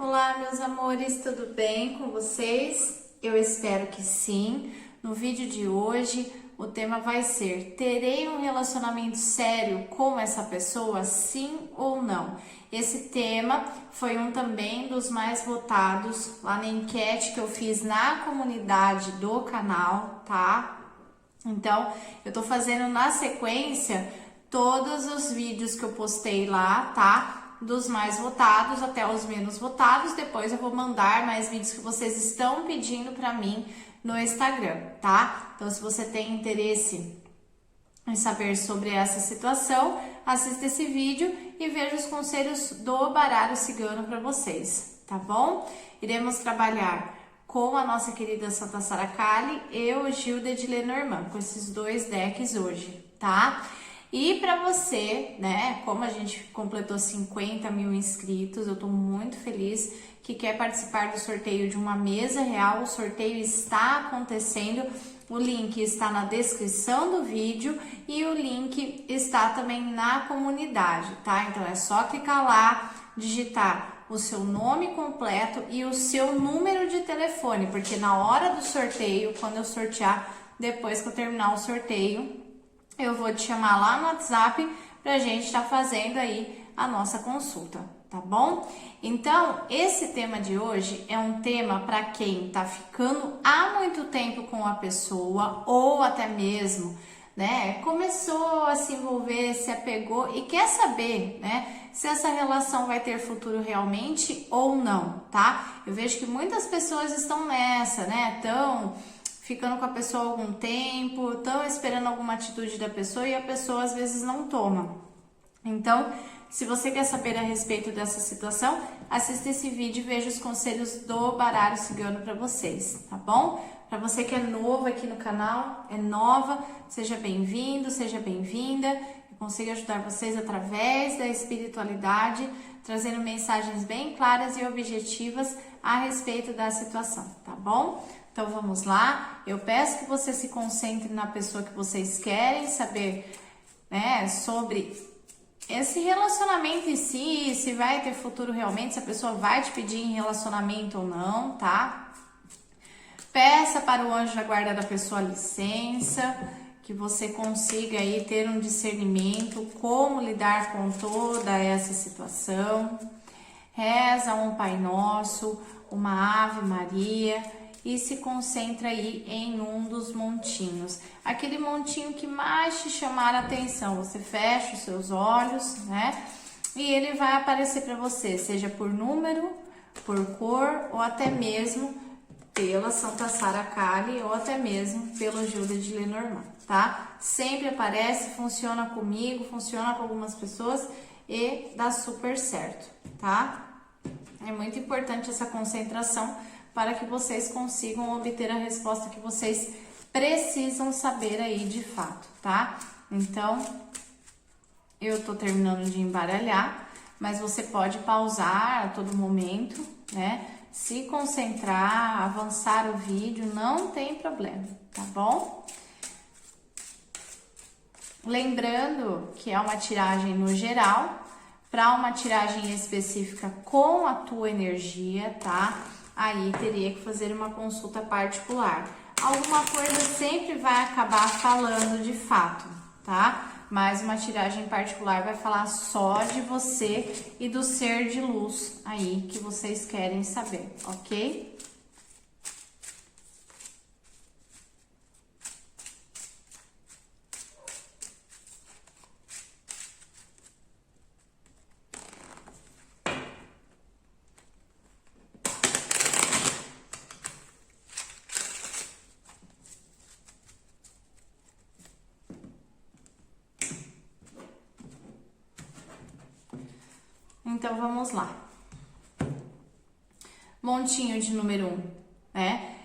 Olá, meus amores, tudo bem com vocês? Eu espero que sim. No vídeo de hoje, o tema vai ser: terei um relacionamento sério com essa pessoa, sim ou não? Esse tema foi também dos mais votados lá na enquete que eu fiz na comunidade do canal, tá? Então, eu tô fazendo na sequência todos os vídeos que eu postei lá, tá? Dos mais votados até os menos votados. Depois eu vou mandar mais vídeos que vocês estão pedindo pra mim no Instagram, tá? Então, se você tem interesse em saber sobre essa situação, assista esse vídeo e veja os conselhos do baralho cigano para vocês, tá bom? Iremos trabalhar com a nossa querida Santa Sara Kali e o Gilda de Lenormand, com esses dois decks hoje, tá? E para você, né, como a gente completou 50 mil inscritos, eu tô muito feliz que quer participar do sorteio de uma mesa real. O sorteio está acontecendo, o link está na descrição do vídeo e o link está também na comunidade, tá? Então é só clicar lá, digitar o seu nome completo e o seu número de telefone, porque na hora do sorteio, quando eu sortear, depois que eu terminar o sorteio, eu vou te chamar lá no WhatsApp pra gente estar fazendo aí a nossa consulta, tá bom? Então, esse tema de hoje é um tema para quem tá ficando há muito tempo com a pessoa ou até mesmo, né, começou a se envolver, se apegou e quer saber, né, se essa relação vai ter futuro realmente ou não, tá? Eu vejo que muitas pessoas estão nessa, né, ficando com a pessoa há algum tempo, estão esperando alguma atitude da pessoa e a pessoa às vezes não toma. Então, se você quer saber a respeito dessa situação, assista esse vídeo e veja os conselhos do baralho cigano para vocês, tá bom? Para você que é novo aqui no canal, é nova, seja bem-vindo, seja bem-vinda. Eu consigo ajudar vocês através da espiritualidade, trazendo mensagens bem claras e objetivas a respeito da situação, tá bom? Então vamos lá, eu peço que você se concentre na pessoa que vocês querem saber, né, sobre esse relacionamento em si, se vai ter futuro realmente, se a pessoa vai te pedir em relacionamento ou não, tá? Peça para o anjo da guarda da pessoa licença, que você consiga aí ter um discernimento, como lidar com toda essa situação. Reza um Pai Nosso, uma Ave Maria e se concentra aí em um dos montinhos. Aquele montinho que mais te chamar a atenção, você fecha os seus olhos, né? E ele vai aparecer para você, seja por número, por cor ou até mesmo pela Santa Sara Kali ou até mesmo pelo Gilda de Lenormand, tá? Sempre aparece, funciona comigo, funciona com algumas pessoas e dá super certo, tá? É muito importante essa concentração para que vocês consigam obter a resposta que vocês precisam saber aí de fato, tá? Então, eu tô terminando de embaralhar, mas você pode pausar a todo momento, né? Se concentrar, avançar o vídeo, não tem problema, tá bom? Lembrando que é uma tiragem no geral, para uma tiragem específica com a tua energia, tá? Aí teria que fazer uma consulta particular. Alguma coisa sempre vai acabar falando de fato, tá? Mas uma tiragem particular vai falar só de você e do ser de luz aí que vocês querem saber, ok? Então, vamos lá. Montinho de número 1, né?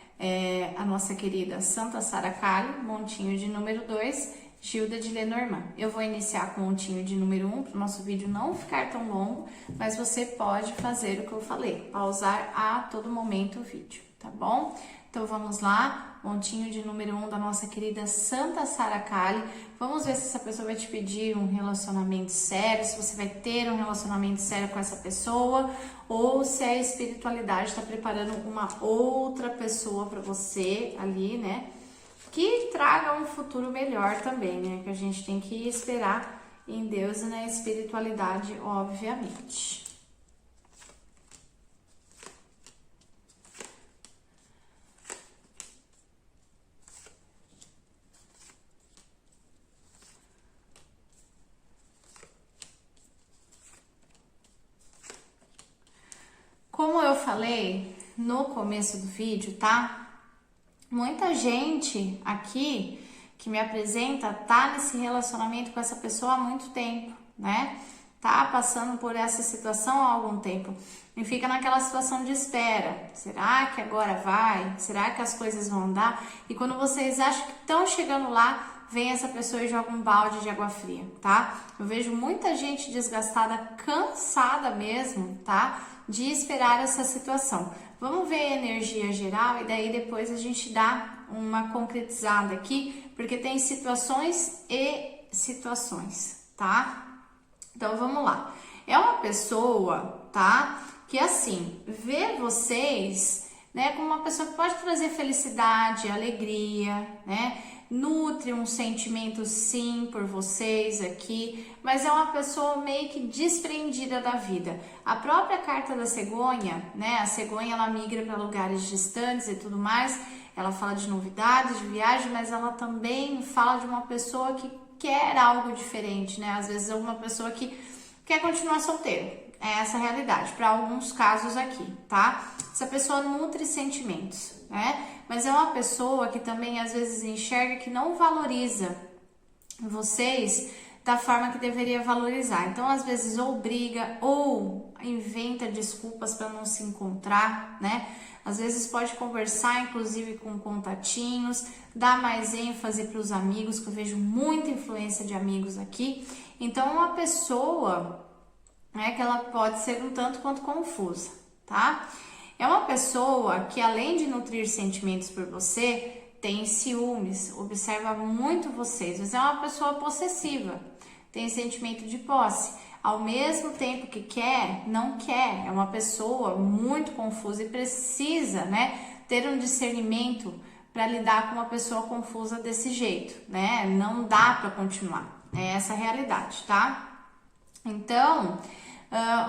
A nossa querida Santa Sara Kali. Montinho de número 2, Gilda de Lenormand. Eu vou iniciar com o montinho de número 1 para o nosso vídeo não ficar tão longo, mas você pode fazer o que eu falei, pausar a todo momento o vídeo, tá bom? Então vamos lá, montinho de número 1 da nossa querida Santa Sara Kali. Vamos ver se essa pessoa vai te pedir um relacionamento sério, se você vai ter um relacionamento sério com essa pessoa, ou se a espiritualidade está preparando uma outra pessoa para você ali, né? Que traga um futuro melhor também, né? Que a gente tem que esperar em Deus e na espiritualidade, obviamente. Como eu falei no começo do vídeo, tá? Muita gente aqui que me apresenta tá nesse relacionamento com essa pessoa há muito tempo, né? Tá passando por essa situação há algum tempo e fica naquela situação de espera. Será que agora vai? Será que as coisas vão andar? E quando vocês acham que estão chegando lá, vem essa pessoa e joga um balde de água fria, tá? Eu vejo muita gente desgastada, cansada mesmo, tá? De esperar essa situação. Vamos ver a energia geral e daí depois a gente dá uma concretizada aqui, porque tem situações e situações, tá? Então vamos lá. É uma pessoa, tá? Que assim, vê vocês, né, como uma pessoa que pode trazer felicidade, alegria, né? Nutre um sentimento sim por vocês aqui, mas é uma pessoa meio que desprendida da vida. A própria carta da cegonha, né? A cegonha ela migra para lugares distantes e tudo mais. Ela fala de novidades, de viagem, mas ela também fala de uma pessoa que quer algo diferente, né? Às vezes é uma pessoa que quer continuar solteiro. É essa a realidade, para alguns casos aqui, tá? Essa pessoa nutre sentimentos, né? Mas é uma pessoa que também às vezes enxerga que não valoriza vocês da forma que deveria valorizar. Então, às vezes, ou briga ou inventa desculpas para não se encontrar, né? Às vezes pode conversar, inclusive, com contatinhos, dar mais ênfase para os amigos, que eu vejo muita influência de amigos aqui. Então, uma pessoa, né, que ela pode ser um tanto quanto confusa, tá? É uma pessoa que, além de nutrir sentimentos por você, tem ciúmes, observa muito vocês, mas é uma pessoa possessiva, tem sentimento de posse. Ao mesmo tempo que quer, não quer. É uma pessoa muito confusa e precisa, né, ter um discernimento para lidar com uma pessoa confusa desse jeito, né? Não dá para continuar. É essa a realidade, tá? Então,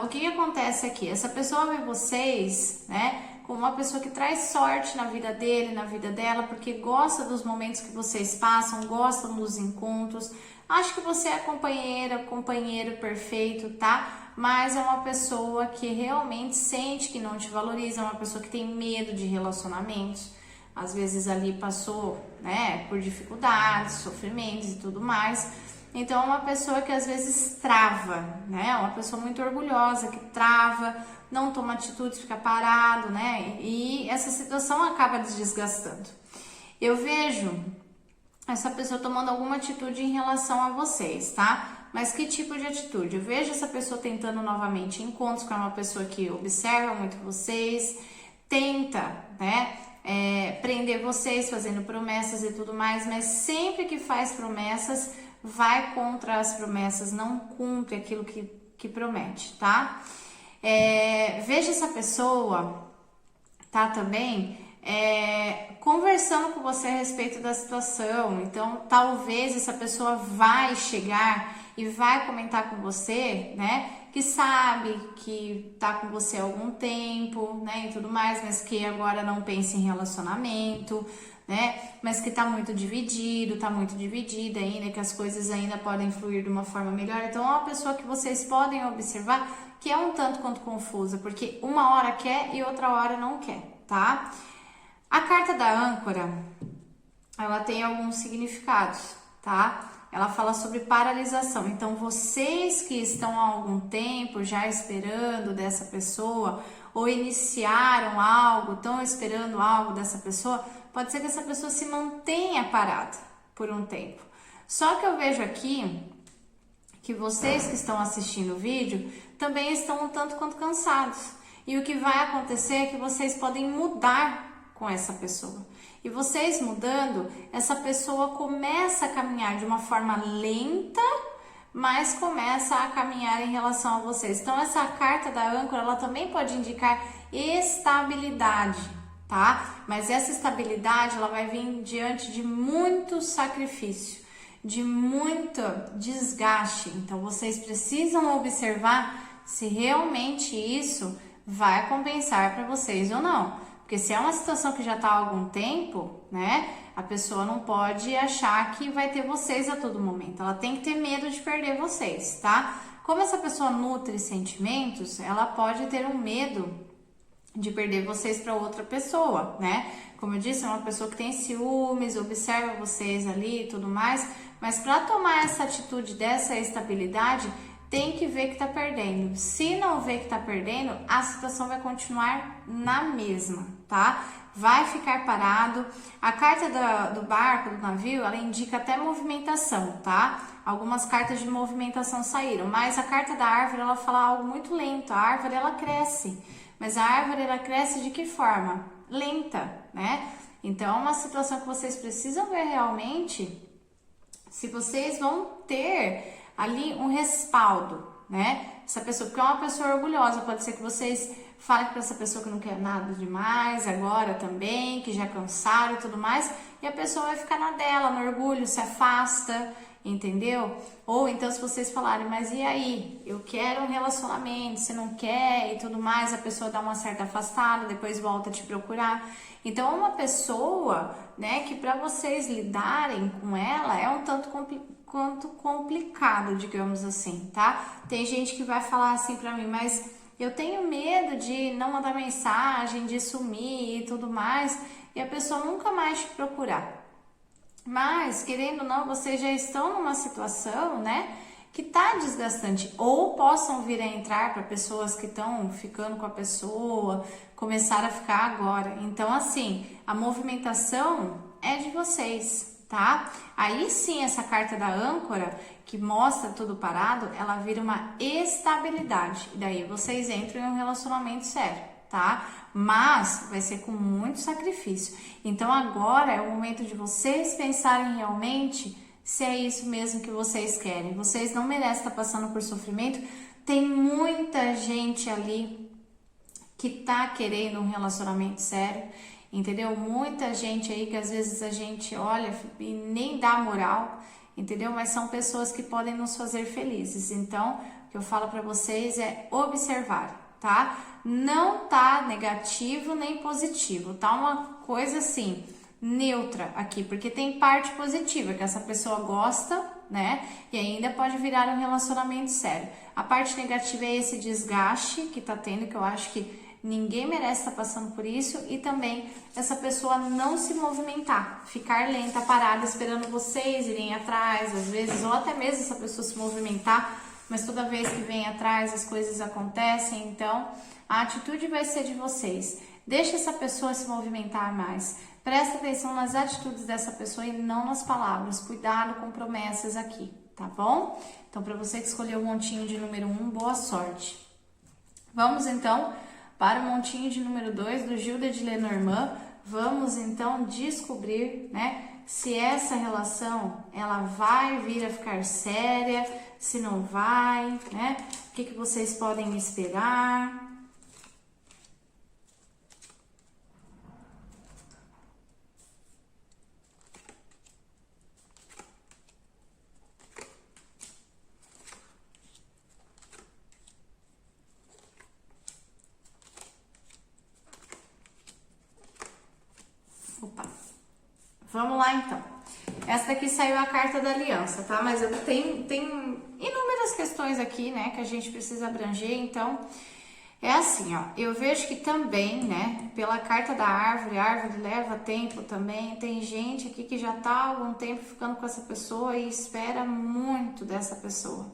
o que acontece aqui? Essa pessoa vê vocês, né, como uma pessoa que traz sorte na vida dele, na vida dela, porque gosta dos momentos que vocês passam, gostam dos encontros. Acho que você é companheira, companheiro perfeito, tá? Mas é uma pessoa que realmente sente que não te valoriza, é uma pessoa que tem medo de relacionamentos. Às vezes ali passou, né, por dificuldades, sofrimentos e tudo mais. Então é uma pessoa que às vezes trava, né? É uma pessoa muito orgulhosa, que trava, não toma atitudes, fica parado, né? E essa situação acaba desgastando. Eu vejo essa pessoa tomando alguma atitude em relação a vocês, tá? Mas que tipo de atitude? Eu vejo essa pessoa tentando novamente encontros, com uma pessoa que observa muito vocês, tenta, né, prender vocês, fazendo promessas e tudo mais, mas sempre que faz promessas, vai contra as promessas, não cumpre aquilo que promete, tá? Veja essa pessoa, tá, também conversando com você a respeito da situação. Então, talvez essa pessoa vai chegar e vai comentar com você, né, que sabe que tá com você há algum tempo, né, e tudo mais, mas que agora não pensa em relacionamento, né, mas que tá muito dividida ainda, que as coisas ainda podem fluir de uma forma melhor. Então, é uma pessoa que vocês podem observar que é um tanto quanto confusa, porque uma hora quer e outra hora não quer, tá? A carta da âncora, ela tem alguns significados, tá? Ela fala sobre paralisação. Então, vocês que estão há algum tempo já esperando dessa pessoa, ou iniciaram algo, estão esperando algo dessa pessoa, pode ser que essa pessoa se mantenha parada por um tempo. Só que eu vejo aqui que vocês que estão assistindo o vídeo também estão um tanto quanto cansados. E o que vai acontecer é que vocês podem mudar com essa pessoa. E vocês mudando, essa pessoa começa a caminhar de uma forma lenta, mas começa a caminhar em relação a vocês. Então essa carta da âncora, ela também pode indicar estabilidade, tá? Mas essa estabilidade, ela vai vir diante de muito sacrifício, de muito desgaste. Então vocês precisam observar se realmente isso vai compensar para vocês ou não. Porque se é uma situação que já está há algum tempo, né? A pessoa não pode achar que vai ter vocês a todo momento. Ela tem que ter medo de perder vocês, tá? Como essa pessoa nutre sentimentos, ela pode ter um medo de perder vocês para outra pessoa, né? Como eu disse, é uma pessoa que tem ciúmes, observa vocês ali e tudo mais, mas para tomar essa atitude dessa estabilidade, tem que ver que tá perdendo. Se não ver que tá perdendo, a situação vai continuar na mesma, tá? Vai ficar parado. A carta do barco, do navio, ela indica até movimentação, tá? Algumas cartas de movimentação saíram, mas a carta da árvore, ela fala algo muito lento. A árvore, ela cresce, mas a árvore, ela cresce de que forma? Lenta, né? Então, é uma situação que vocês precisam ver realmente se vocês vão ter ali um respaldo, né? Essa pessoa, porque é uma pessoa orgulhosa, pode ser que vocês falem para essa pessoa que não quer nada demais agora também, que já cansaram e tudo mais, e a pessoa vai ficar na dela, no orgulho, se afasta, entendeu? Ou então se vocês falarem, mas e aí? Eu quero um relacionamento, você não quer e tudo mais, a pessoa dá uma certa afastada, depois volta a te procurar. Então é uma pessoa, né, que para vocês lidarem com ela é um tanto quanto complicado, digamos assim, tá? Tem gente que vai falar assim pra mim, mas eu tenho medo de não mandar mensagem, de sumir e tudo mais, e a pessoa nunca mais te procurar. Mas, querendo ou não, vocês já estão numa situação, né, que tá desgastante, ou possam vir a entrar para pessoas que estão ficando com a pessoa, começar a ficar agora. Então, assim, a movimentação é de vocês, tá? Aí sim, essa carta da âncora, que mostra tudo parado, ela vira uma estabilidade. E daí vocês entram em um relacionamento sério, tá? Mas vai ser com muito sacrifício. Então agora é o momento de vocês pensarem realmente se é isso mesmo que vocês querem. Vocês não merecem estar passando por sofrimento. Tem muita gente ali que tá querendo um relacionamento sério, entendeu? Muita gente aí que às vezes a gente olha e nem dá moral, entendeu? Mas são pessoas que podem nos fazer felizes. Então, o que eu falo para vocês é observar, tá? Não tá negativo nem positivo, tá uma coisa assim, neutra aqui, porque tem parte positiva, que essa pessoa gosta, né? E ainda pode virar um relacionamento sério. A parte negativa é esse desgaste que tá tendo, que eu acho que ninguém merece estar passando por isso, e também essa pessoa não se movimentar, ficar lenta, parada, esperando vocês irem atrás, às vezes, ou até mesmo essa pessoa se movimentar, mas toda vez que vem atrás as coisas acontecem. Então a atitude vai ser de vocês. Deixa essa pessoa se movimentar mais. Presta atenção nas atitudes dessa pessoa e não nas palavras. Cuidado com promessas aqui, tá bom? Então, para você que escolheu o montinho de número 1, boa sorte. Vamos então para o montinho de número 2 do Gilda de Lenormand. Vamos então descobrir, né, se essa relação ela vai vir a ficar séria, se não vai, né? O que vocês podem esperar? Opa. Vamos lá então. Essa daqui saiu a carta da aliança, tá? Mas tem inúmeras questões aqui, né, que a gente precisa abranger. Então, é assim, ó. Eu vejo que também, né, pela carta da árvore, a árvore leva tempo também. Tem gente aqui que já tá há algum tempo ficando com essa pessoa e espera muito dessa pessoa.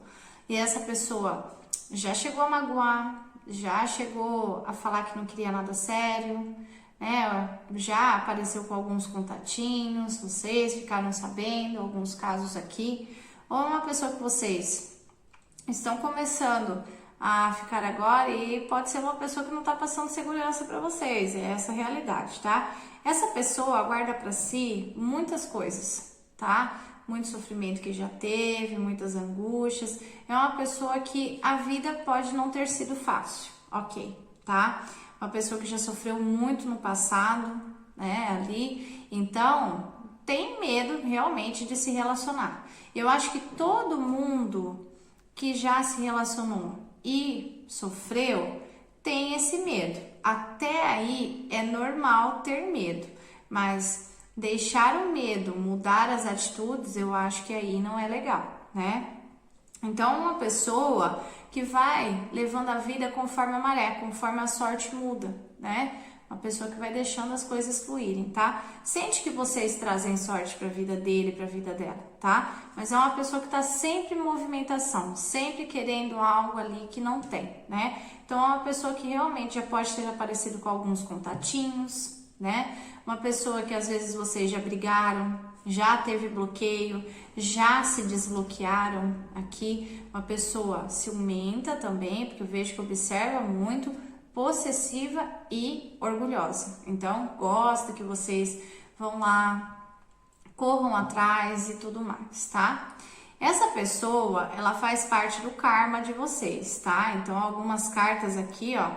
E essa pessoa já chegou a magoar, já chegou a falar que não queria nada sério, né? Já apareceu com alguns contatinhos, vocês ficaram sabendo, alguns casos aqui, ou é uma pessoa que vocês estão começando a ficar agora e pode ser uma pessoa que não está passando segurança para vocês, é essa a realidade, tá? Essa pessoa guarda para si muitas coisas, tá? Muito sofrimento que já teve, muitas angústias. É uma pessoa que a vida pode não ter sido fácil, ok, tá? Uma pessoa que já sofreu muito no passado, né, ali, então tem medo realmente de se relacionar. Eu acho que todo mundo que já se relacionou e sofreu tem esse medo. Até aí é normal ter medo, mas deixar o medo mudar as atitudes, eu acho que aí não é legal, né? Então, uma pessoa que vai levando a vida conforme a maré, conforme a sorte muda, né? Uma pessoa que vai deixando as coisas fluírem, tá? Sente que vocês trazem sorte para a vida dele, para a vida dela, tá? Mas é uma pessoa que tá sempre em movimentação, sempre querendo algo ali que não tem, né? Então, é uma pessoa que realmente já pode ter aparecido com alguns contatinhos, né? Uma pessoa que às vezes vocês já brigaram, já teve bloqueio, já se desbloquearam aqui. Uma pessoa ciumenta também, porque eu vejo que observa muito, possessiva e orgulhosa. Então, gosta que vocês vão lá, corram atrás e tudo mais, tá? Essa pessoa, ela faz parte do karma de vocês, tá? Então, algumas cartas aqui, ó,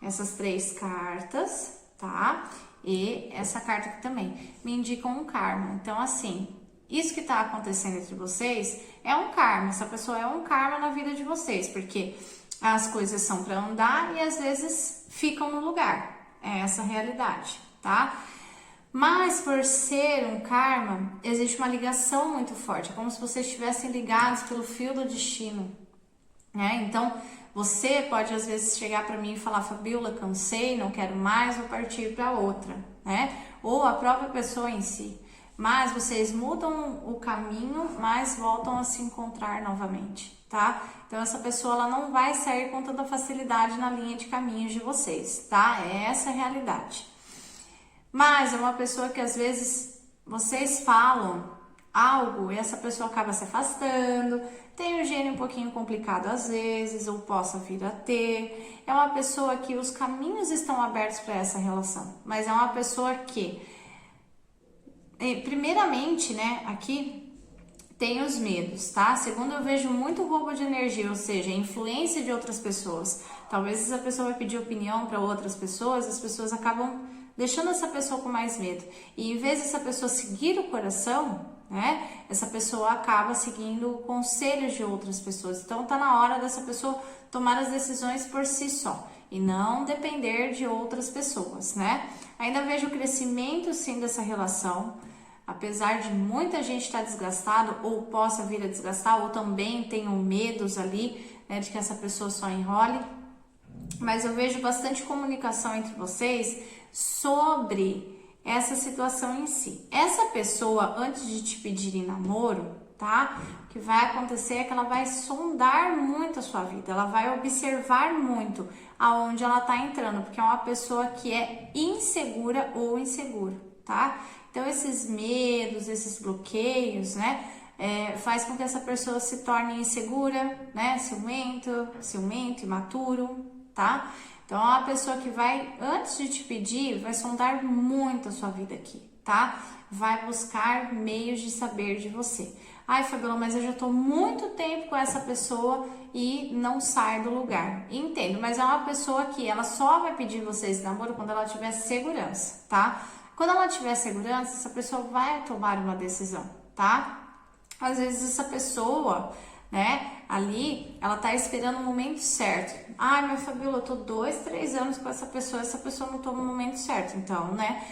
essas 3 cartas, tá? E essa carta aqui também me indicam um karma. Então, assim, isso que tá acontecendo entre vocês é um karma. Essa pessoa é um karma na vida de vocês, porque as coisas são para andar e às vezes ficam no lugar. É essa a realidade, tá? Mas por ser um karma, existe uma ligação muito forte. É como se vocês estivessem ligados pelo fio do destino, né? Então, você pode às vezes chegar para mim e falar: Fabiola, cansei, não quero mais, vou partir para outra, né? Ou a própria pessoa em si. Mas vocês mudam o caminho, mas voltam a se encontrar novamente, tá? Então essa pessoa, ela não vai sair com tanta facilidade na linha de caminhos de vocês, tá? É essa a realidade. Mas é uma pessoa que às vezes vocês falam algo e essa pessoa acaba se afastando, tem um gênio um pouquinho complicado às vezes, ou possa vir a ter. É uma pessoa que os caminhos estão abertos para essa relação, mas é uma pessoa que, primeiramente, né, aqui tem os medos, tá? Segundo, eu vejo muito roubo de energia, ou seja, influência de outras pessoas. Talvez essa pessoa vai pedir opinião para outras pessoas, as pessoas acabam deixando essa pessoa com mais medo. E em vez dessa pessoa seguir o coração, né, essa pessoa acaba seguindo conselhos de outras pessoas. Então tá na hora dessa pessoa tomar as decisões por si só e não depender de outras pessoas, né? Ainda vejo o crescimento sim dessa relação. Apesar de muita gente estar desgastado ou possa vir a desgastar, ou também tenham medos ali, né, de que essa pessoa só enrole, mas eu vejo bastante comunicação entre vocês sobre essa situação em si. Essa pessoa, antes de te pedir em namoro, tá? O que vai acontecer é que ela vai sondar muito a sua vida, ela vai observar muito aonde ela tá entrando, porque é uma pessoa que é insegura ou inseguro, tá? Então, esses medos, esses bloqueios, né, faz com que essa pessoa se torne insegura, né, ciumento, imaturo, tá? Então, é uma pessoa que vai, antes de te pedir, vai sondar muito a sua vida aqui, tá? Vai buscar meios de saber de você. Ai, Fabiola, mas eu já tô muito tempo com essa pessoa e não sai do lugar. Entendo, mas é uma pessoa que ela só vai pedir vocês em namoro quando ela tiver segurança, tá? Quando ela tiver segurança, essa pessoa vai tomar uma decisão, tá? Às vezes essa pessoa, né, ali, ela tá esperando o momento certo. Ai, mas Fabiola, eu tô 2, 3 anos com essa pessoa não toma o momento certo. Então, né,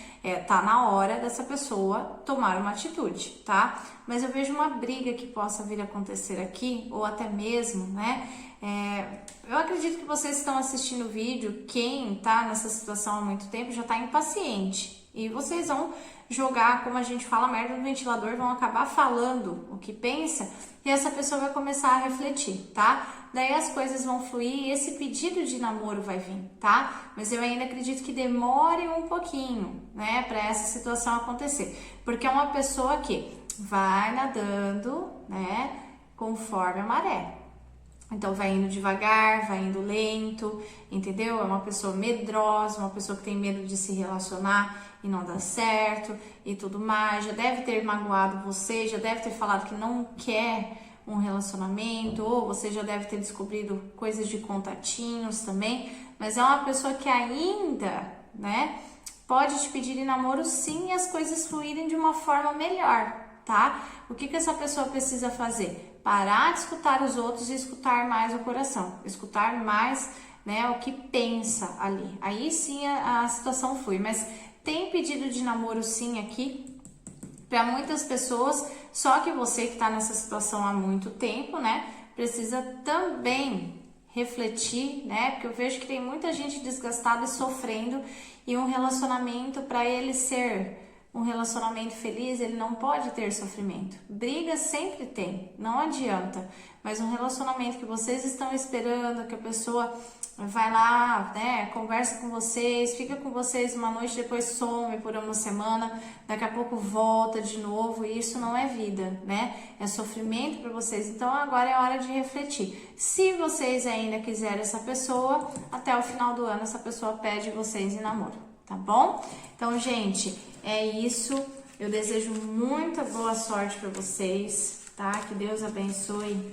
tá na hora dessa pessoa tomar uma atitude, tá? Mas eu vejo uma briga que possa vir a acontecer aqui, ou até mesmo, né, eu acredito que vocês estão assistindo o vídeo, quem tá nessa situação há muito tempo já tá impaciente, E vocês vão jogar, como a gente fala, merda no ventilador, vão acabar falando o que pensa e essa pessoa vai começar a refletir, tá? Daí as coisas vão fluir e esse pedido de namoro vai vir, tá? Mas eu ainda acredito que demore um pouquinho, né, para essa situação acontecer, porque é uma pessoa que vai nadando, né, conforme a maré. Então vai indo devagar, vai indo lento, entendeu? É uma pessoa medrosa, uma pessoa que tem medo de se relacionar e não dá certo e tudo mais. Já deve ter magoado você, já deve ter falado que não quer um relacionamento, ou você já deve ter descobrido coisas de contatinhos também. Mas é uma pessoa que ainda, né, pode te pedir em namoro sim e as coisas fluírem de uma forma melhor, tá? O que essa pessoa precisa fazer? Parar de escutar os outros e escutar mais o coração, escutar mais, né, o que pensa ali. Aí sim a situação flui, mas tem pedido de namoro sim aqui para muitas pessoas, só que você que está nessa situação há muito tempo, né, precisa também refletir, né, porque eu vejo que tem muita gente desgastada e sofrendo e um relacionamento para ele ser um relacionamento feliz, ele não pode ter sofrimento. Briga sempre tem, não adianta. Mas um relacionamento que vocês estão esperando, que a pessoa vai lá, né, conversa com vocês, fica com vocês uma noite, depois some por uma semana, daqui a pouco volta de novo, e isso não é vida, né? É sofrimento para vocês. Então agora é hora de refletir. Se vocês ainda quiserem essa pessoa, até o final do ano essa pessoa pede vocês em namoro, tá bom? Então, gente, é isso. Eu desejo muita boa sorte para vocês, tá? Que Deus abençoe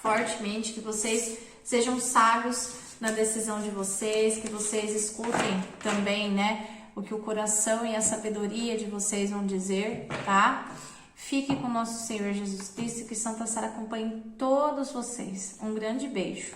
fortemente, que vocês sejam sábios na decisão de vocês, que vocês escutem também, né, o que o coração e a sabedoria de vocês vão dizer, tá? Fique com o nosso Senhor Jesus Cristo, que Santa Sara acompanhe todos vocês. Um grande beijo.